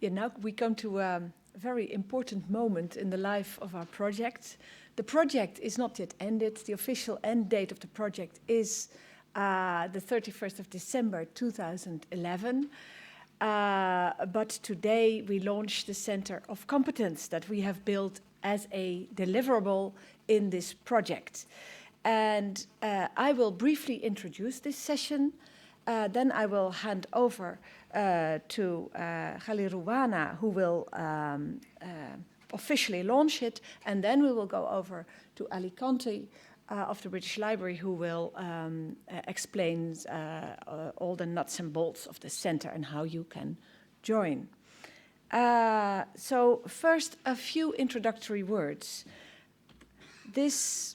Now we come to a very important moment in the life of our project. The project is not yet ended. The official end date of the project is the 31st of December 2011. But today we launch the Center of Competence that we have built as a deliverable in this project. And I will briefly introduce this session. Then I will hand over to Khalil Rouhana, who will officially launch it. And then we will go over to Ali Conti of the British Library, who will explain all the nuts and bolts of the center and how you can join. So first, a few introductory words. This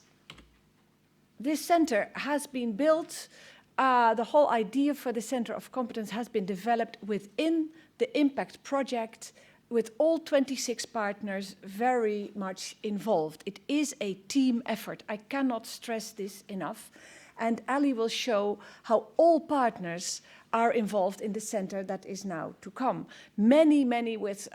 center has been built. The whole idea for the Center of Competence has been developed within the Impact project with all 26 partners very much involved. It is a team effort. I cannot stress this enough. And Ali will show how all partners are involved in the center that is now to come. Many, many with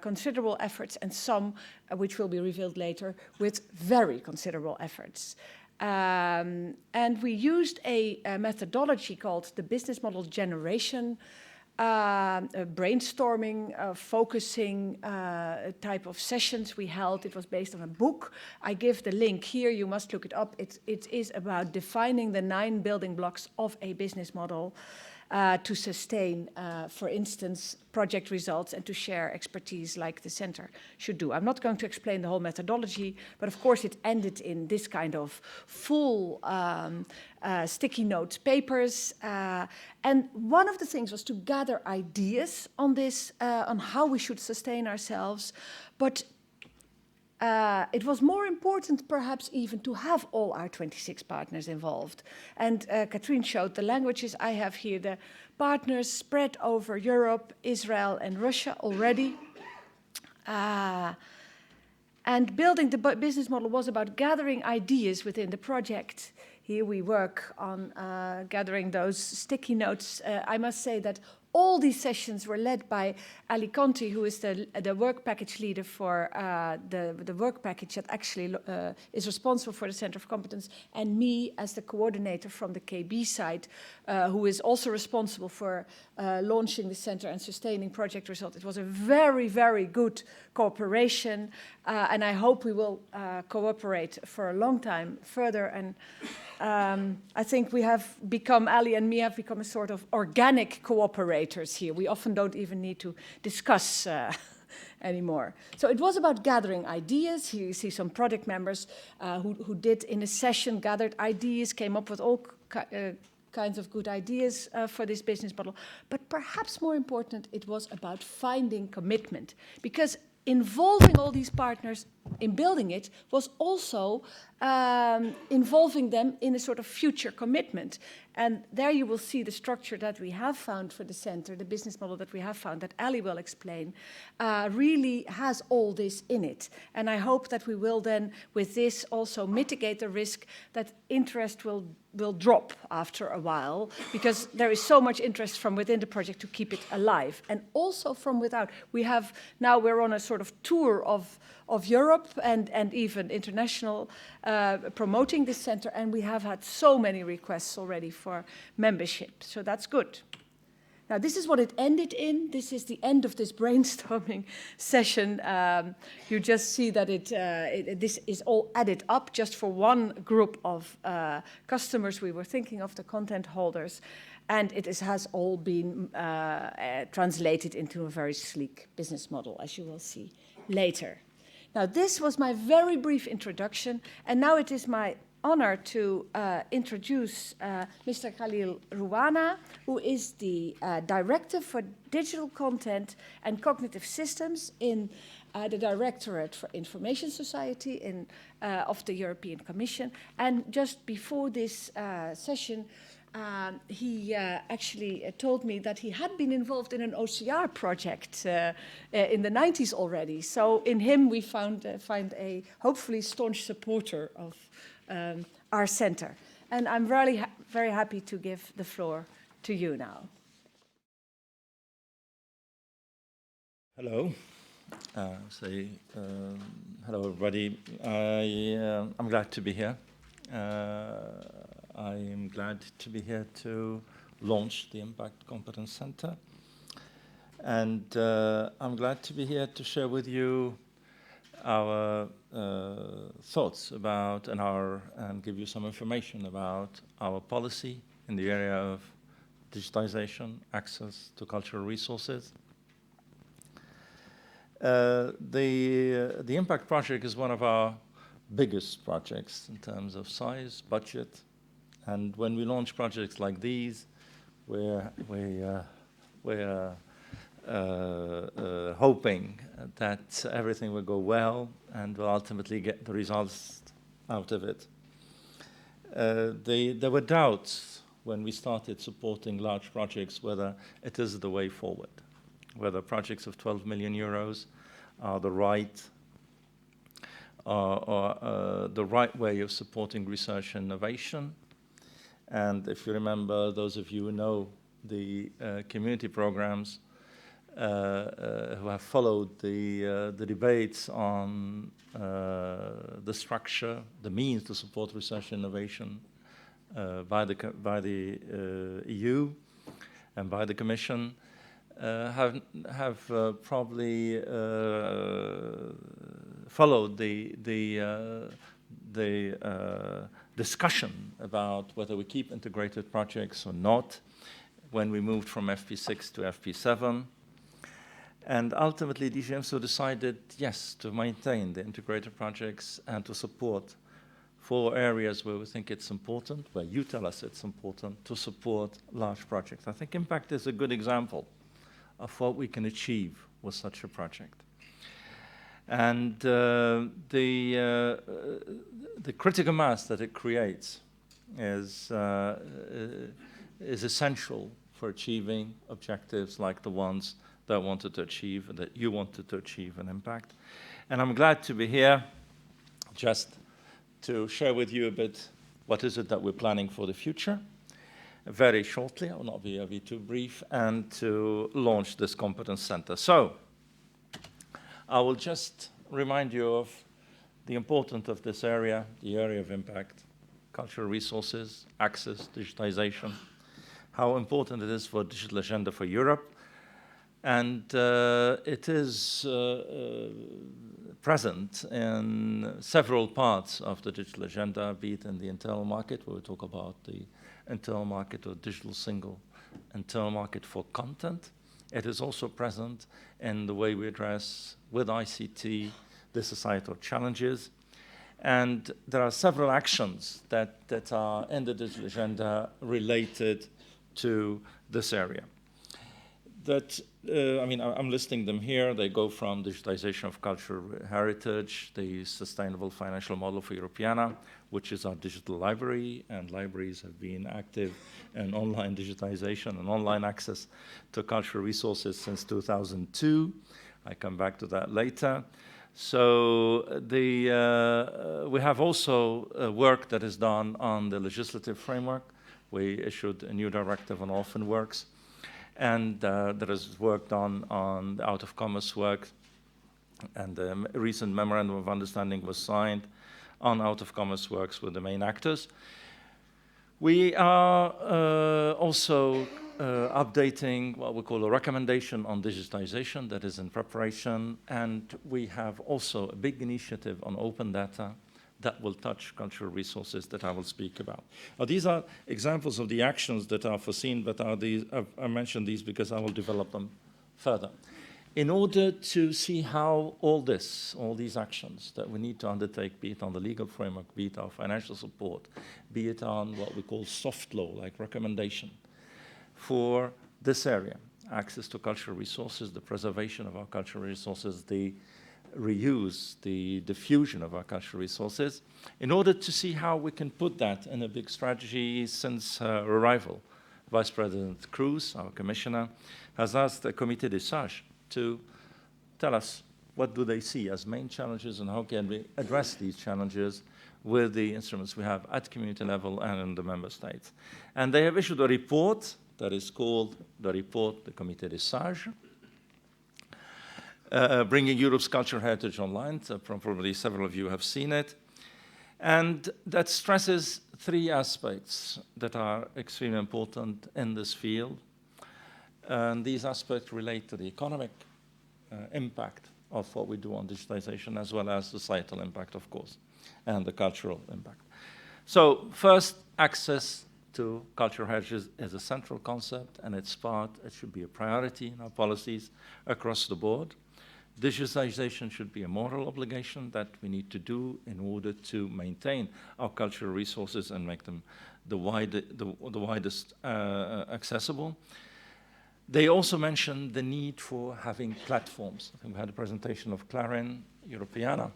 considerable efforts, and some, which will be revealed later, with very considerable efforts. And we used a methodology called the business model generation, brainstorming, focusing type of sessions we held. It was based on a book. I give the link here. You must look it up. It is about defining the 9 building blocks of a business model to sustain, for instance, project results and to share expertise like the center should do. I'm not going to explain the whole methodology, but of course it ended in this kind of full sticky notes papers. And one of the things was to gather ideas on this, on how we should sustain ourselves, but it was more important, perhaps, even to have all our 26 partners involved. And Katrien showed the languages. I have here the partners spread over Europe, Israel, and Russia already. And building the business model was about gathering ideas within the project. Here we work on gathering those sticky notes. I must say that all these sessions were led by Ali Conti, who is the work package leader for the work package that actually is responsible for the Center of Competence, and me as the coordinator from the KB side, who is also responsible for launching the center and sustaining project results. It was a very, very good cooperation, and I hope we will cooperate for a long time further. And I think we have become, Ali and me have become a sort of organic cooperators here. We often don't even need to discuss anymore. So it was about gathering ideas. Here you see some project members who did in a session, gathered ideas, came up with all kinds of good ideas for this business model. But perhaps more important, it was about finding commitment, because involving all these partners in building it was also involving them in a sort of future commitment. And there you will see the structure that we have found for the center, the business model that we have found, that Ali will explain, really has all this in it. And I hope that we will then, with this, also mitigate the risk that interest will drop after a while, because there is so much interest from within the project to keep it alive, and also from without. We're on a sort of tour of Europe and even international, promoting this center, and we have had so many requests already for membership, so that's good. Now, this is what it ended in. This is the end of this brainstorming session. You just see that this is all added up just for one group of customers we were thinking of, the content holders, and it has all been translated into a very sleek business model, as you will see later. Now, this was my very brief introduction, and now it is my honor to introduce Mr. Khalil Rouhana, who is the Director for Digital Content and Cognitive Systems in the Directorate for Information Society of the European Commission. And just before this session, he actually told me that he had been involved in an OCR project in the 90s already. So in him we find a hopefully staunch supporter of our center. And I'm really very happy to give the floor to you now. Hello. Hello, everybody. I'm glad to be here. I am glad to be here to launch the Impact Competence Center. And I'm glad to be here to share with you our thoughts about and give you some information about our policy in the area of digitization, access to cultural resources. The Impact Project is one of our biggest projects in terms of size, budget, and when we launch projects like these, we're hoping that everything will go well and we'll ultimately get the results out of it. There were doubts when we started supporting large projects whether it is the way forward, whether projects of 12 million euros are the right way of supporting research and innovation. And if you remember, those of you who know the community programs who have followed the debates on the structure, the means to support research and innovation by the EU and by the Commission, have probably followed the discussion about whether we keep integrated projects or not when we moved from FP6 to FP7. And ultimately, DGMSO decided, yes, to maintain the integrated projects and to support 4 areas where we think it's important, where you tell us it's important, to support large projects. I think Impact is a good example of what we can achieve with such a project. And the critical mass that it creates is essential for achieving objectives like the ones that I wanted to achieve, that you wanted to achieve in Impact. And I'm glad to be here just to share with you a bit what is it that we're planning for the future. Very shortly, I will not be too brief, and to launch this competence center. So, I will just remind you of the importance of this area, the area of impact, cultural resources, access, digitization, how important it is for digital agenda for Europe. And it is present in several parts of the digital agenda, be it in the internal market, where we talk about the internal market or digital single internal market for content. It is also present in the way we address with ICT the societal challenges. And there are several actions that are in the digital agenda related to this area. I'm listing them here. They go from digitization of cultural heritage, the sustainable financial model for Rouhana, which is our digital library, and libraries have been active in online digitization and online access to cultural resources since 2002. I come back to that later. So we have also work that is done on the legislative framework. We issued a new directive on orphan works. And there is work done on the out-of-commerce work, and the recent memorandum of understanding was signed on out-of-commerce works with the main actors. We are also updating what we call a recommendation on digitization that is in preparation, and we have also a big initiative on open data that will touch cultural resources that I will speak about. Now, these are examples of the actions that are foreseen, but I mentioned these because I will develop them further. In order to see how all these actions that we need to undertake, be it on the legal framework, be it our financial support, be it on what we call soft law, like recommendation, for this area, access to cultural resources, the preservation of our cultural resources, the reuse, the diffusion of our cultural resources, in order to see how we can put that in a big strategy since her arrival. Vice President Cruz, our commissioner, has asked the Comité des Sages to tell us what do they see as main challenges and how can we address these challenges with the instruments we have at community level and in the member states. And they have issued a report that is called the report, the Comité des Sages. bringing Europe's cultural heritage online. So probably several of you have seen it. And that stresses three aspects that are extremely important in this field. And these aspects relate to the economic impact of what we do on digitization, as well as societal impact, of course, and the cultural impact. So first, access to cultural heritage is a central concept, and it should be a priority in our policies across the board. Digitization should be a moral obligation that we need to do in order to maintain our cultural resources and make them the widest accessible. They also mentioned the need for having platforms. I think we had a presentation of Clarin, Europeana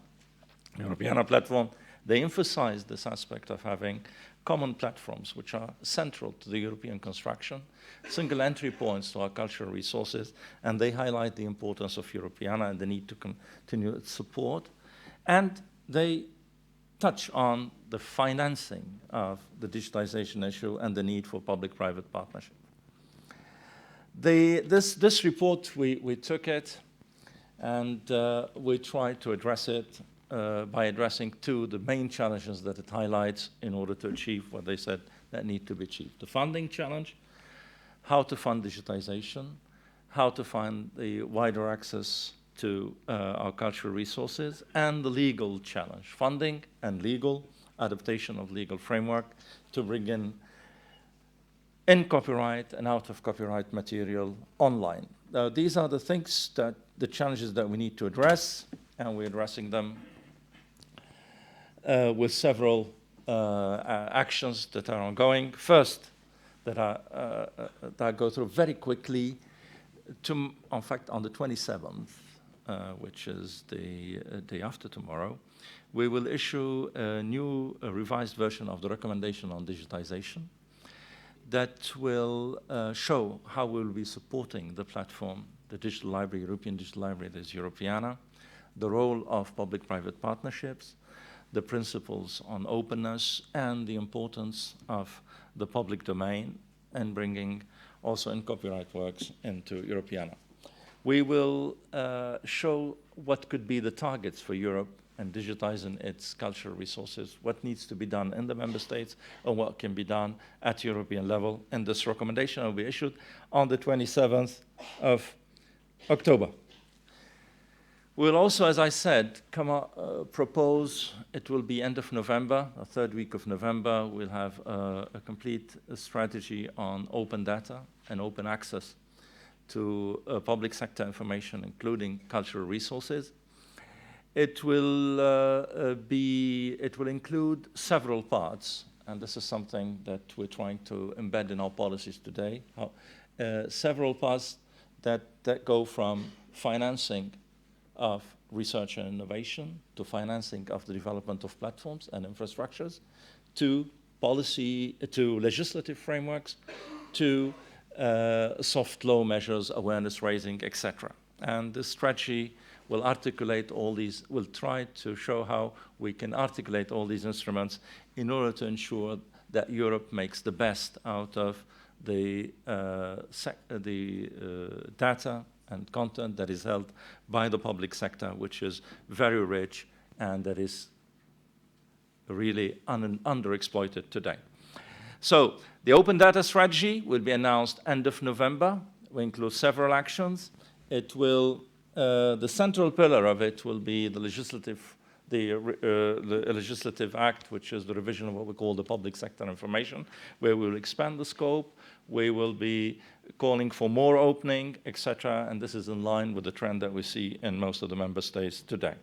platform. They emphasized this aspect of having common platforms which are central to the European construction, single entry points to our cultural resources, and they highlight the importance of Europeana and the need to continue its support. And they touch on the financing of the digitization issue and the need for public-private partnership. This report, we took it and we tried to address it by addressing the main challenges that it highlights in order to achieve what they said that need to be achieved. The funding challenge, how to fund digitization, how to find the wider access to our cultural resources, and the legal challenge, funding and legal adaptation of legal framework to bring in copyright and out of copyright material online. These are the things the challenges that we need to address, and we're addressing them with several actions that are ongoing. First, that I go through very quickly, in fact, on the 27th, which is the day after tomorrow, we will issue a new revised version of the recommendation on digitization that will show how we'll be supporting the platform, the digital library, European Digital Library, that is Europeana, the role of public-private partnerships, the principles on openness, and the importance of the public domain, and bringing also in copyright works into Europeana. We will show what could be the targets for Europe and digitizing its cultural resources, what needs to be done in the member states, and what can be done at European level. And this recommendation will be issued on the 27th of October. We'll also, as I said, propose, it will be end of November, the third week of November, we'll have a complete strategy on open data and open access to public sector information, including cultural resources. It will include several parts, and this is something that we're trying to embed in our policies today. Several parts that go from financing of research and innovation, to financing of the development of platforms and infrastructures, to policy, to legislative frameworks, to soft law measures, awareness raising, etc. And this strategy will articulate all these, will try to show how we can articulate all these instruments in order to ensure that Europe makes the best out of the data and content that is held by the public sector, which is very rich and that is really underexploited today. So the open data strategy will be announced end of November. We include several actions. It will, the central pillar of it will be the legislative act, which is the revision of what we call the public sector information, where we will expand the scope. We will be calling for more opening, etc., and this is in line with the trend that we see in most of the member states today.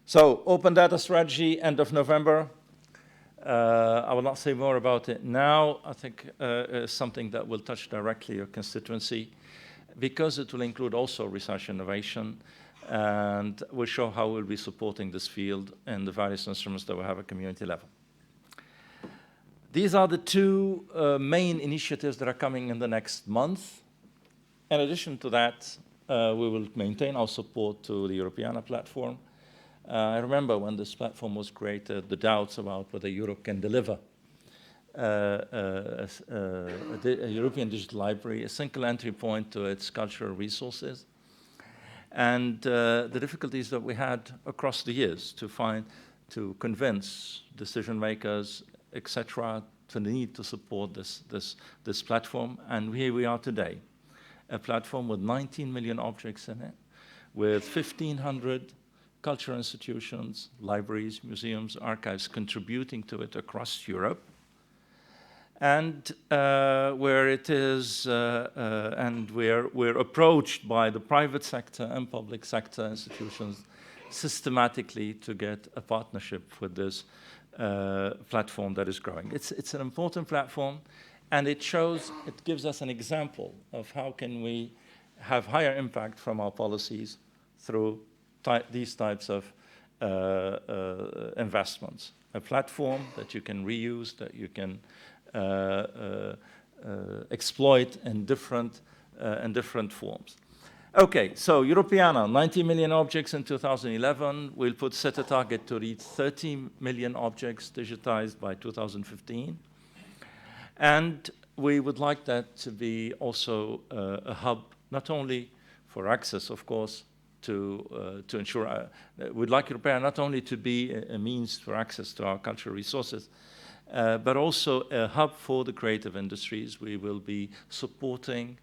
So, open data strategy, end of November. I will not say more about it now. I think it's something that will touch directly your constituency, because it will include also research innovation, and we'll show how we'll be supporting this field and the various instruments that we have at community level. These are the two main initiatives that are coming in the next month. In addition to that, we will maintain our support to the Europeana platform. I remember when this platform was created, the doubts about whether Europe can deliver a European Digital Library, a single entry point to its cultural resources. And the difficulties that we had across the years to convince decision makers, etc., to need to support this platform. And here we are today, a platform with 19 million objects in it, with 1,500 cultural institutions, libraries, museums, archives contributing to it across Europe. And where it is, and we're approached by the private sector and public sector institutions systematically to get a partnership with this platform that is growing. It's an important platform, and it gives us an example of how can we have higher impact from our policies through these types of investments. A platform that you can reuse, that you can exploit in different forms. Okay, so Europeana, 90 million objects in 2011. We'll set a target to reach 30 million objects digitized by 2015. And we would like that to be also a hub, not only for access, of course, to ensure, we'd like Europeana not only to be a means for access to our cultural resources, but also a hub for the creative industries. We will be supporting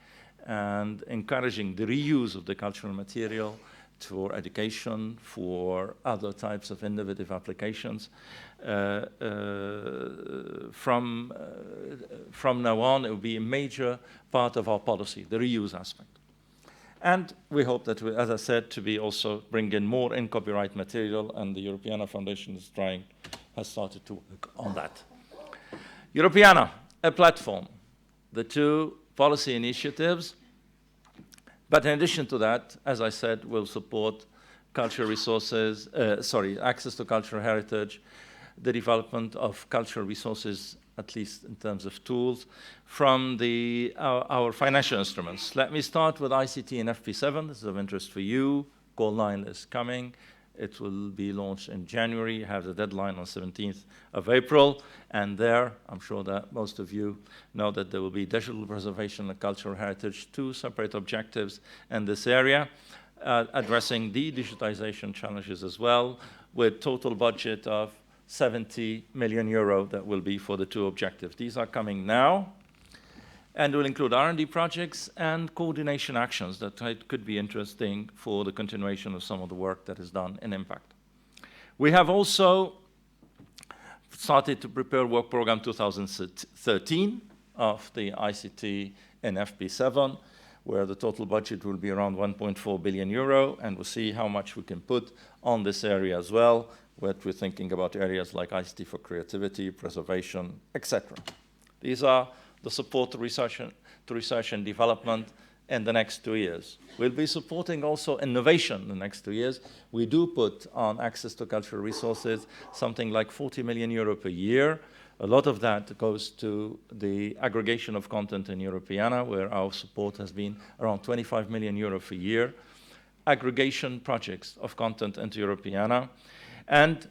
and encouraging the reuse of the cultural material for education, for other types of innovative applications. From now on, it will be a major part of our policy, the reuse aspect. And we hope that, as I said, to be also bring in more in copyright material, and the Europeana Foundation has started to work on that. Europeana, a platform, the two policy initiatives. But in addition to that, as I said, we'll support cultural resources, access to cultural heritage, the development of cultural resources, at least in terms of tools, from our financial instruments. Let me start with ICT and FP7. This is of interest for you. Call 9 is coming. It will be launched in January, have the deadline on 17th of April. And there, I'm sure that most of you know that there will be digital preservation and cultural heritage, two separate objectives in this area, addressing the digitization challenges as well, with total budget of 70 million euro that will be for the two objectives. These are coming now, and will include R&D projects and coordination actions that could be interesting for the continuation of some of the work that is done in Impact. We have also started to prepare work program 2013 of the ICT and FP7, where the total budget will be around 1.4 billion euro, and we'll see how much we can put on this area as well, where we're thinking about areas like ICT for creativity, preservation, etc. These are the support to research and development in the next 2 years. We'll be supporting also innovation in the next 2 years. We do put on access to cultural resources something like 40 million euro per year. A lot of that goes to the aggregation of content in Europeana, where our support has been around 25 million euro per year. Aggregation projects of content into Europeana. And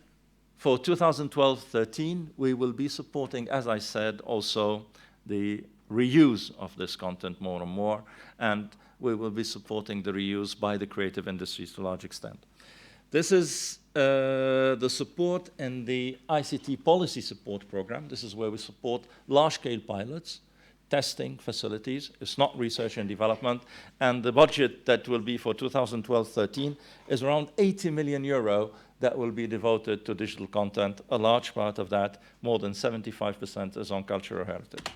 for 2012-13, we will be supporting, as I said, also the reuse of this content more and more, and we will be supporting the reuse by the creative industries to a large extent. This is the support in the ICT policy support program. This is where we support large-scale pilots, testing facilities. It's not research and development, and the budget that will be for 2012-13 is around 80 million euro that will be devoted to digital content. A large part of that, more than 75%, is on cultural heritage.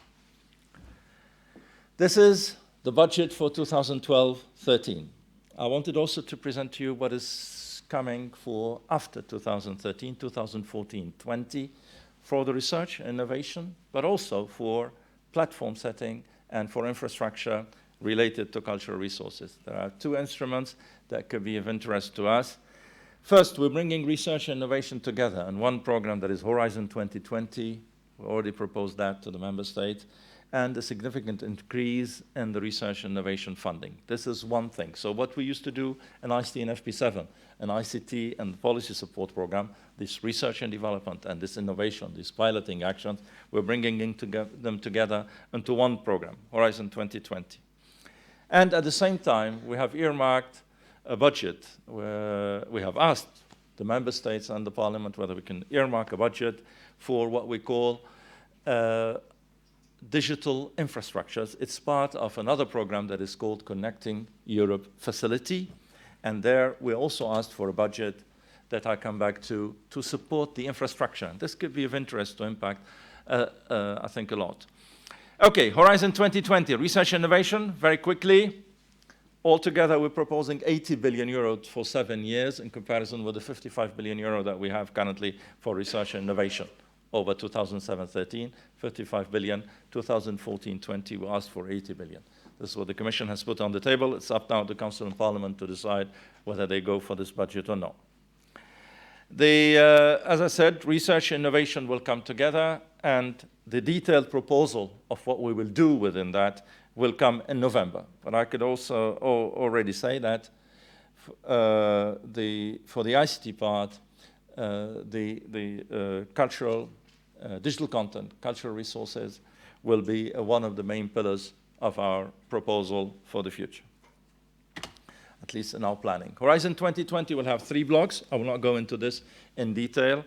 This is the budget for 2012-13. I wanted also to present to you what is coming for after 2013, 2014-20, for the research and innovation, but also for platform setting and for infrastructure related to cultural resources. There are two instruments that could be of interest to us. First, we're bringing research and innovation together in one program that is Horizon 2020. We already proposed that to the member states, and a significant increase in the research and innovation funding. This is one thing. So what we used to do in ICT and FP7, an ICT and policy support program, this research and development and this innovation, these piloting actions, we're bringing them together into one program, Horizon 2020. And at the same time, we have earmarked a budget where we have asked the member states and the parliament whether we can earmark a budget for what we call digital infrastructures. It's part of another program that is called Connecting Europe Facility. And there we also asked for a budget that I come back to support the infrastructure. This could be of interest to impact, I think, a lot. Okay, Horizon 2020, research innovation, very quickly. Altogether, we're proposing 80 billion euro for 7 years in comparison with the 55 billion euro that we have currently for research and innovation. Over 2007-13, 55 billion, 2014-20, we asked for 80 billion. This is what the Commission has put on the table. It's up now to Council and Parliament to decide whether they go for this budget or not. As I said, research and innovation will come together, and the detailed proposal of what we will do within that will come in November. But I could also already say that for the ICT part, the cultural, digital content, cultural resources will be one of the main pillars of our proposal for the future, at least in our planning. Horizon 2020 will have 3 blocks. I will not go into this in detail.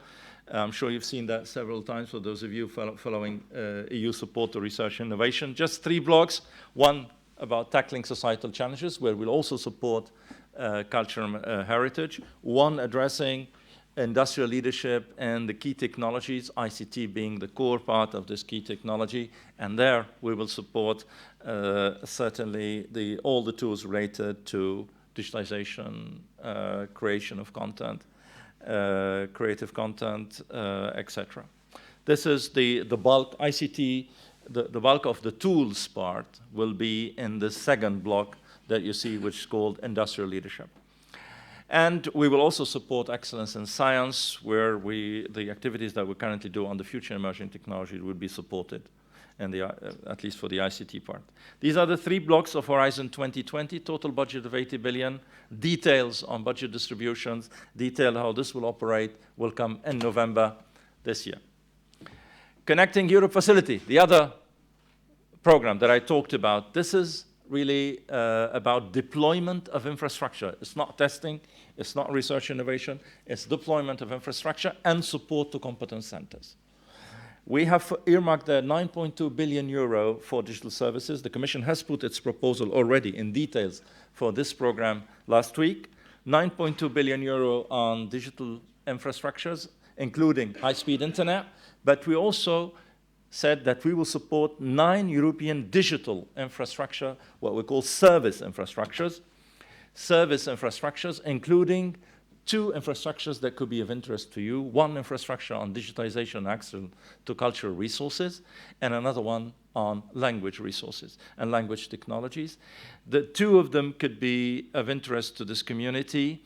I'm sure you've seen that several times for those of you following EU support to research and innovation. Just 3 blocks. One about tackling societal challenges, where we'll also support culture and heritage. One addressing industrial leadership and the key technologies, ICT being the core part of this key technology. And there we will support certainly all the tools related to digitization, creation of content, creative content, etc. This is the bulk. ICT, the bulk of the tools part will be in the second block that you see, which is called industrial leadership. And we will also support excellence in science, where the activities that we currently do on the future emerging technology will be supported, and at least for the ICT part. These are the 3 blocks of Horizon 2020, total budget of 80 billion. Details on budget distributions, detail how this will operate, will come in November this year. Connecting Europe Facility, the other program that I talked about. This is really about deployment of infrastructure. It's not testing, it's not research innovation, it's deployment of infrastructure and support to competence centers. We have earmarked the 9.2 billion euro for digital services. The Commission has put its proposal already in details for this program last week. 9.2 billion euro on digital infrastructures, including high-speed internet, but we also said that we will support 9 European digital infrastructure, what we call service infrastructures, including 2 infrastructures that could be of interest to you. One infrastructure on digitization and access to cultural resources, and another one on language resources and language technologies. The 2 of them could be of interest to this community.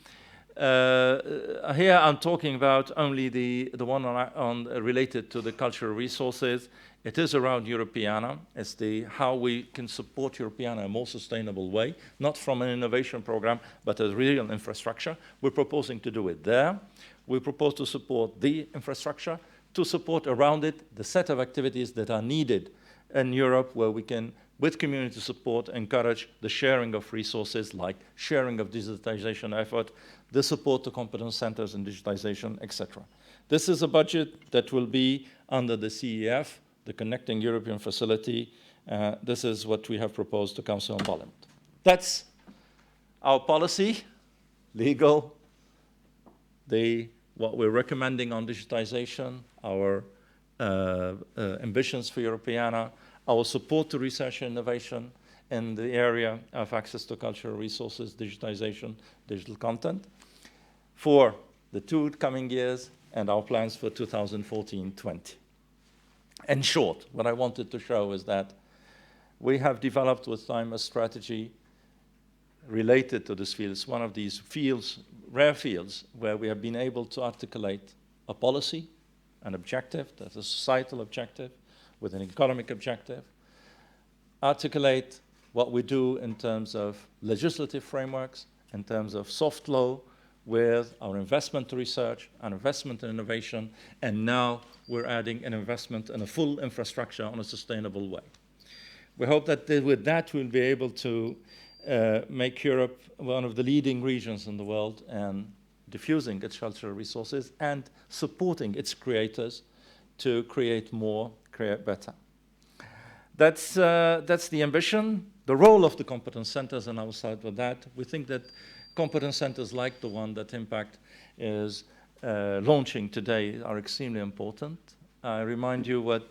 Here I'm talking about only the one related to the cultural resources. It is around Europeana. It's how we can support Europeana in a more sustainable way, not from an innovation program, but as real infrastructure. We're proposing to do it there. We propose to support the infrastructure, to support around it the set of activities that are needed in Europe, where we can, with community support, encourage the sharing of resources, like sharing of digitization effort, the support to competence centers in digitization, etc. This is a budget that will be under the CEF, the Connecting European Facility. This is what we have proposed to Council and Parliament. That's our policy, legal, what we're recommending on digitization, our ambitions for Europeana, our support to research and innovation in the area of access to cultural resources, digitization, digital content, for the 2 coming years, and our plans for 2014-20. In short, what I wanted to show is that we have developed with time a strategy related to this field. It's one of these fields, rare fields, where we have been able to articulate a policy, an objective, that's a societal objective, with an economic objective, articulate what we do in terms of legislative frameworks, in terms of soft law, with our investment to research, our investment in innovation, and now we're adding an investment in a full infrastructure on a sustainable way. We hope that with that we'll be able to make Europe one of the leading regions in the world and diffusing its cultural resources and supporting its creators to create more, create better. That's the ambition. The role of the competence centers, and I will start with that. We think that competence centers like the one that Impact is launching today are extremely important. I remind you what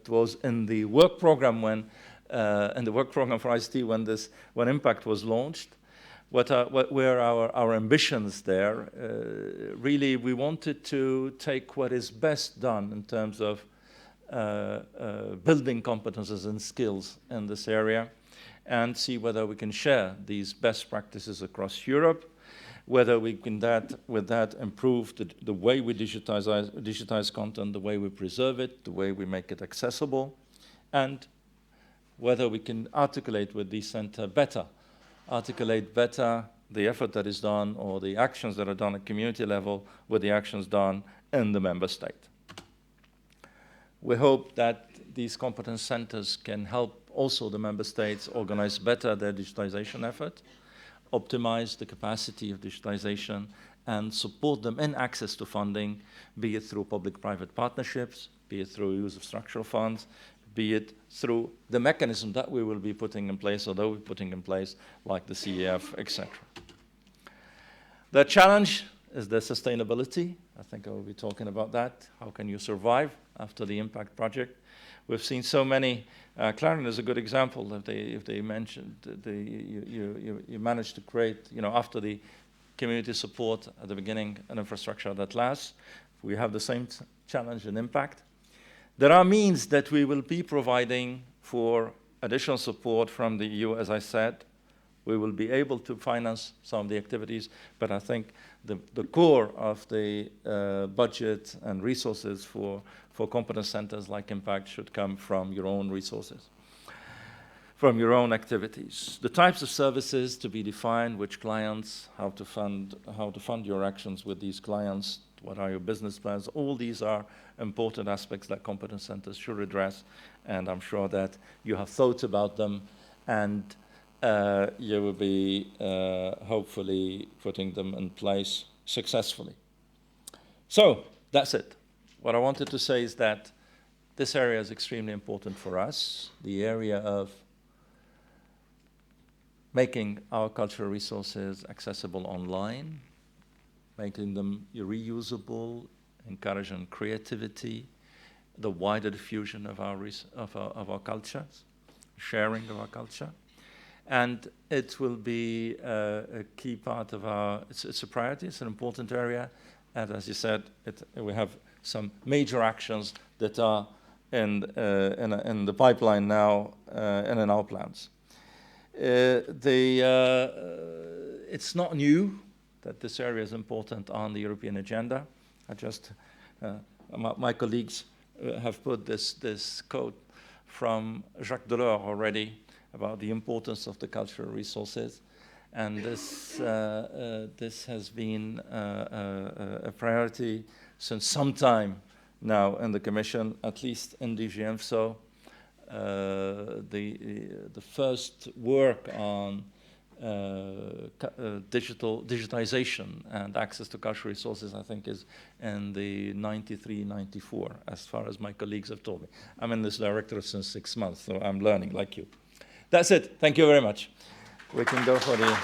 was in the work program for ICT when Impact was launched. What were our ambitions there? Really, we wanted to take what is best done in terms of building competences and skills in this area and see whether we can share these best practices across Europe, whether we can with that improve the way we digitize content, the way we preserve it, the way we make it accessible, and whether we can articulate with the center better the effort that is done or the actions that are done at community level with the actions done in the member state. We hope that these competence centers can help also the member states organize better their digitization effort, optimize the capacity of digitization, and support them in access to funding, be it through public-private partnerships, be it through use of structural funds, be it through the mechanism that we will be putting in place, or that we're putting in place, like the CEF, etc. The challenge is the sustainability. I think I will be talking about that. How can you survive after the Impact project? We've seen so many. Clarion is a good example. If they mentioned you managed to create, after the community support at the beginning, an infrastructure that lasts. We have the same challenge in Impact. There are means that we will be providing for additional support from the EU, as I said. We will be able to finance some of the activities, but I think the core of the budget and resources for competence centers like Impact should come from your own resources, from your own activities. The types of services to be defined, which clients, how to fund your actions with these clients, what are your business plans, all these are important aspects that competence centers should address, and I'm sure that you have thought about them, and you will be hopefully putting them in place successfully. So that's it. What I wanted to say is that this area is extremely important for us, the area of making our cultural resources accessible online, making them reusable, encouraging creativity, the wider diffusion of our cultures, sharing of our culture. And it will be a key part of it's a priority, it's an important area. And as you said, we have some major actions that are in the pipeline now and in our plans. It's not new that this area is important on the European agenda. My colleagues have put this quote from Jacques Delors already about the importance of the cultural resources, and this has been a priority since some time now in the Commission, at least in DG ENFSO. The first work on digitization and access to cultural resources, I think, is in the 93-94, as far as my colleagues have told me. I'm in this directorate since 6 months, so I'm learning like you. That's it. Thank you very much. We can go for the...